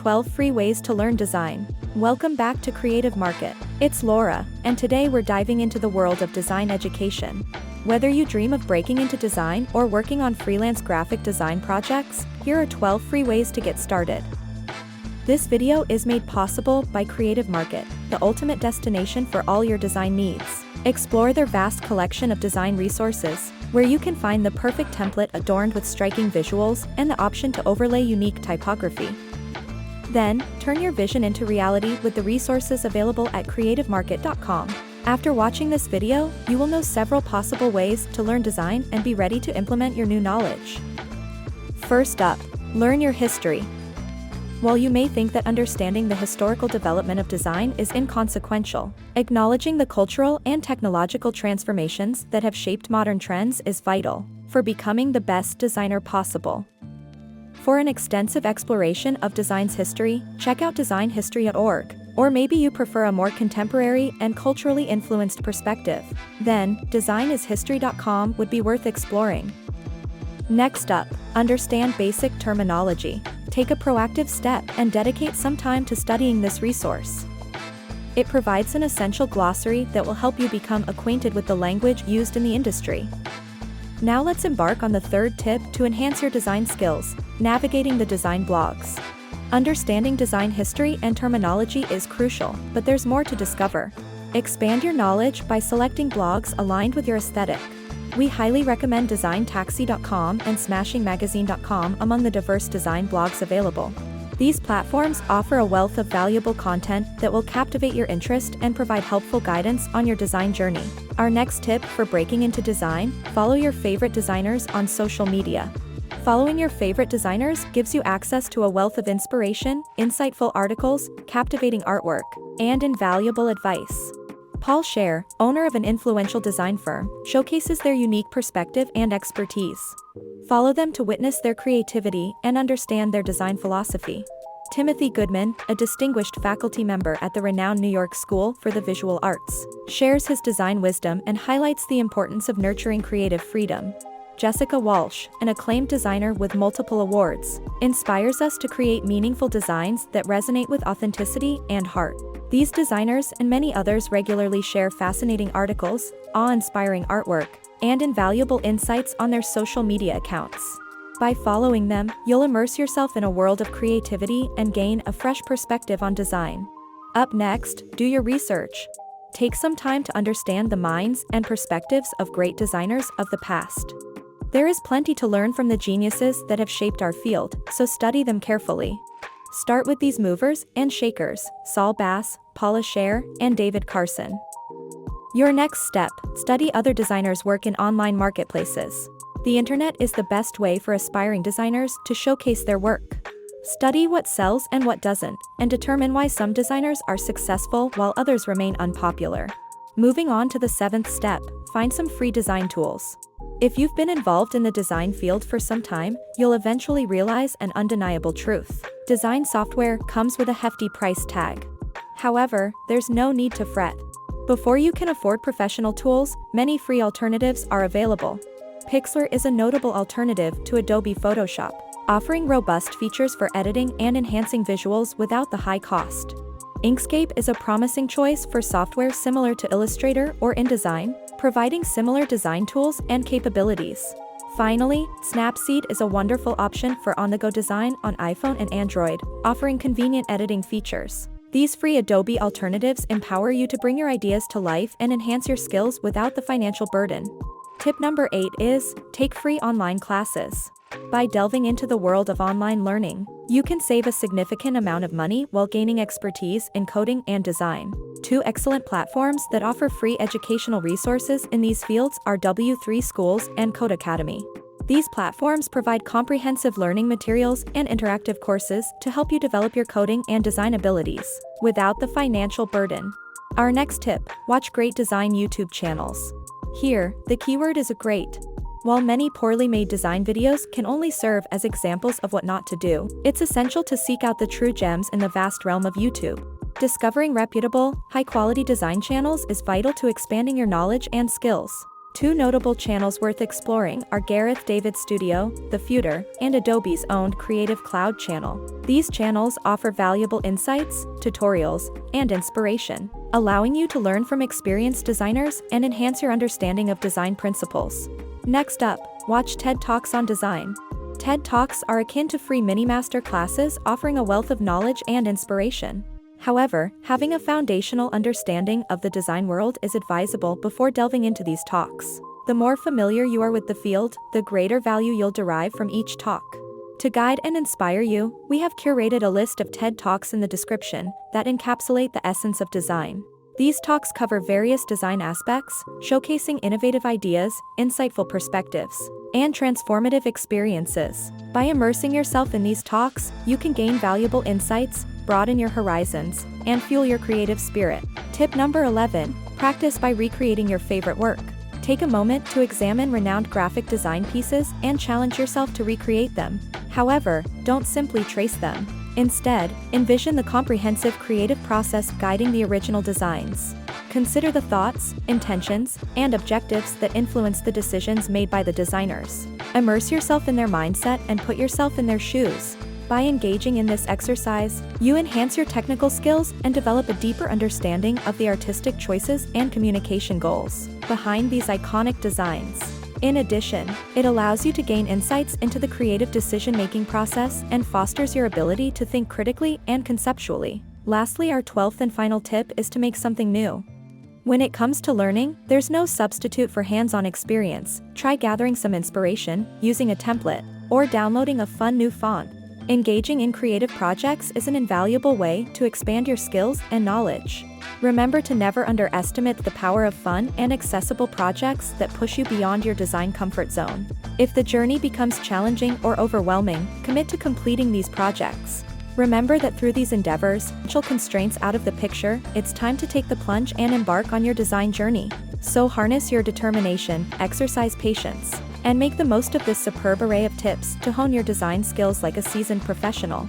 12 free ways to learn design. Welcome back to Creative Market. It's Laura, and today we're diving into the world of design education. Whether you dream of breaking into design or working on freelance graphic design projects, here are 12 free ways to get started. This video is made possible by Creative Market, the ultimate destination for all your design needs. Explore their vast collection of design resources, where you can find the perfect template adorned with striking visuals and the option to overlay unique typography. Then, turn your vision into reality with the resources available at creativemarket.com. After watching this video, you will know several possible ways to learn design and be ready to implement your new knowledge. First up, learn your history. While you may think that understanding the historical development of design is inconsequential, acknowledging the cultural and technological transformations that have shaped modern trends is vital for becoming the best designer possible. For an extensive exploration of design's history, check out designhistory.org, or maybe you prefer a more contemporary and culturally influenced perspective. Then, designishistory.com would be worth exploring. Next up, understand basic terminology. Take a proactive step and dedicate some time to studying this resource. It provides an essential glossary that will help you become acquainted with the language used in the industry. Now let's embark on the third tip to enhance your design skills: navigating the design blogs. Understanding design history and terminology is crucial, but there's more to discover. Expand your knowledge by selecting blogs aligned with your aesthetic. We highly recommend designtaxi.com and smashingmagazine.com among the diverse design blogs available. These platforms offer a wealth of valuable content that will captivate your interest and provide helpful guidance on your design journey. Our next tip for breaking into design: follow your favorite designers on social media. Following your favorite designers gives you access to a wealth of inspiration, insightful articles, captivating artwork, and invaluable advice. Paul Scher, owner of an influential design firm, showcases their unique perspective and expertise. Follow them to witness their creativity and understand their design philosophy. Timothy Goodman, a distinguished faculty member at the renowned New York School for the Visual Arts, shares his design wisdom and highlights the importance of nurturing creative freedom. Jessica Walsh, an acclaimed designer with multiple awards, inspires us to create meaningful designs that resonate with authenticity and heart. These designers and many others regularly share fascinating articles, awe-inspiring artwork, and invaluable insights on their social media accounts. By following them, you'll immerse yourself in a world of creativity and gain a fresh perspective on design. Up next, do your research. Take some time to understand the minds and perspectives of great designers of the past. There is plenty to learn from the geniuses that have shaped our field, so study them carefully. Start with these movers and shakers: Saul Bass, Paula Scher, and David Carson. Your next step: study other designers' work in online marketplaces. The internet is the best way for aspiring designers to showcase their work. Study what sells and what doesn't, and determine why some designers are successful while others remain unpopular. Moving on to the seventh step: find some free design tools. If you've been involved in the design field for some time, you'll eventually realize an undeniable truth: design software comes with a hefty price tag. However, there's no need to fret. Before you can afford professional tools, many free alternatives are available. Pixlr is a notable alternative to Adobe Photoshop, offering robust features for editing and enhancing visuals without the high cost. Inkscape is a promising choice for software similar to Illustrator or InDesign, providing similar design tools and capabilities. Finally, Snapseed is a wonderful option for on-the-go design on iPhone and Android, offering convenient editing features. These free Adobe alternatives empower you to bring your ideas to life and enhance your skills without the financial burden. Tip number 8 is: take free online classes. By delving into the world of online learning, you can save a significant amount of money while gaining expertise in coding and design. Two excellent platforms that offer free educational resources in these fields are W3 Schools and Codecademy. These platforms provide comprehensive learning materials and interactive courses to help you develop your coding and design abilities without the financial burden. Our next tip: watch great design YouTube channels. Here, the keyword is great. While many poorly made design videos can only serve as examples of what not to do, it's essential to seek out the true gems in the vast realm of YouTube. Discovering reputable, high-quality design channels is vital to expanding your knowledge and skills. Two notable channels worth exploring are Gareth David's Studio, The Future, and Adobe's owned Creative Cloud channel. These channels offer valuable insights, tutorials, and inspiration, allowing you to learn from experienced designers and enhance your understanding of design principles. Next up, watch TED Talks on design. TED Talks are akin to free mini-master classes offering a wealth of knowledge and inspiration. However, having a foundational understanding of the design world is advisable before delving into these talks. The more familiar you are with the field, the greater value you'll derive from each talk. To guide and inspire you, we have curated a list of TED Talks in the description that encapsulate the essence of design. These talks cover various design aspects, showcasing innovative ideas, insightful perspectives, and transformative experiences. By immersing yourself in these talks, you can gain valuable insights, broaden your horizons, and fuel your creative spirit. Tip number 11, practice by recreating your favorite work. Take a moment to examine renowned graphic design pieces and challenge yourself to recreate them. However, don't simply trace them. Instead, envision the comprehensive creative process guiding the original designs. Consider the thoughts, intentions, and objectives that influence the decisions made by the designers. Immerse yourself in their mindset and put yourself in their shoes. By engaging in this exercise, you enhance your technical skills and develop a deeper understanding of the artistic choices and communication goals behind these iconic designs. In addition, it allows you to gain insights into the creative decision-making process and fosters your ability to think critically and conceptually. Lastly, our 12th and final tip is to make something new. When it comes to learning, there's no substitute for hands-on experience. Try gathering some inspiration, using a template, or downloading a fun new font. Engaging in creative projects is an invaluable way to expand your skills and knowledge. Remember to never underestimate the power of fun and accessible projects that push you beyond your design comfort zone. If the journey becomes challenging or overwhelming, commit to completing these projects. Remember that through these endeavors, financial constraints out of the picture, it's time to take the plunge and embark on your design journey. So harness your determination, exercise patience, and make the most of this superb array of tips to hone your design skills like a seasoned professional.